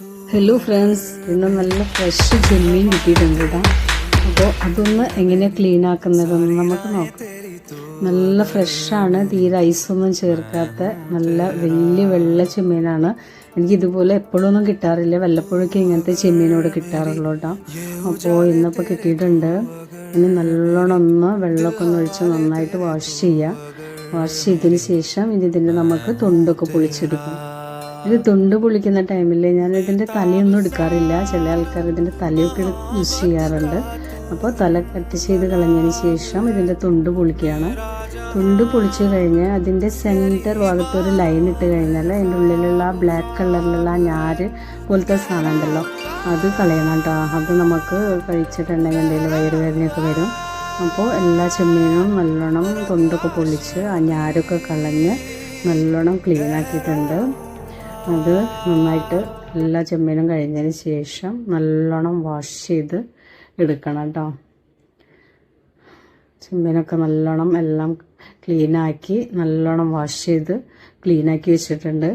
Hello friends, ഇന്ന് നല്ല fresh ചെമ്മീൻ കിട്ടിയിട്ടുണ്ട് കേട്ടോ. അപ്പോൾ അതൊന്ന് എങ്ങനെയാണ് ക്ലീൻ ആക്കുന്നതെന്ന് നമുക്ക് നോക്കാം. നല്ല ഫ്രഷാണ്, തീരെ ഐസൊന്നും ചേർക്കാത്ത നല്ല വലിയ വെള്ള ചെമ്മീനാണ്. എനിക്കിതുപോലെ എപ്പോഴൊന്നും കിട്ടാറില്ല, വല്ലപ്പോഴൊക്കെ ഇങ്ങനത്തെ ചെമ്മീനോട് കിട്ടാറുള്ളൂ കേട്ടോ. അപ്പോൾ ഇന്നിപ്പോൾ കിട്ടിയിട്ടുണ്ട്. ഇനി നല്ലോണം ഒന്ന് വെള്ളമൊക്കെ ഒന്ന് ഒഴിച്ച് നന്നായിട്ട് വാഷ് ചെയ്യുക. വാഷ് ചെയ്തതിന് ശേഷം ഇതിൻ്റെ നമുക്ക് തൊണ്ടൊക്കെ പൊളിച്ചെടുക്കും. ഇത് തൊണ്ട് പൊളിക്കുന്ന ടൈമിൽ ഞാൻ ഇതിൻ്റെ തലയൊന്നും എടുക്കാറില്ല. ചില ആൾക്കാർ ഇതിൻ്റെ തലയൊക്കെ യൂസ് ചെയ്യാറുണ്ട്. അപ്പോൾ തല കട്ട് ചെയ്ത് കളഞ്ഞതിന് ശേഷം ഇതിൻ്റെ തൊണ്ട് പൊളിക്കുകയാണ്. തൊണ്ട് പൊളിച്ച് കഴിഞ്ഞ് അതിൻ്റെ സെൻറ്റർ ഭാഗത്ത് ഒരു ലൈൻ ഇട്ട് കഴിഞ്ഞാൽ അതിൻ്റെ ഉള്ളിലുള്ള ആ ബ്ലാക്ക് കളറിലുള്ള ആ ഞാര് പോലത്തെ സാധനം ഉണ്ടല്ലോ, അത് കളയണം കേട്ടോ. അത് നമുക്ക് കഴിച്ചിട്ടുണ്ടെങ്കിൽ എന്തെങ്കിലും വയറുവേദനയൊക്കെ വരും. അപ്പോൾ എല്ലാ ചെമ്മീനും നല്ലോണം തൊണ്ടൊക്കെ പൊളിച്ച് ആ ഞാരൊക്കെ കളഞ്ഞ് നല്ലോണം ക്ലീൻ ആക്കിയിട്ടുണ്ട്. അത് നന്നായിട്ട് എല്ലാ ചെമ്മീനും കഴിഞ്ഞതിന് ശേഷം നല്ലോണം വാഷ് ചെയ്ത് എടുക്കണം കേട്ടോ. ചെമ്മീനൊക്കെ നല്ലോണം എല്ലാം ക്ലീനാക്കി നല്ലോണം വാഷ് ചെയ്ത് ക്ലീനാക്കി വെച്ചിട്ടുണ്ട്.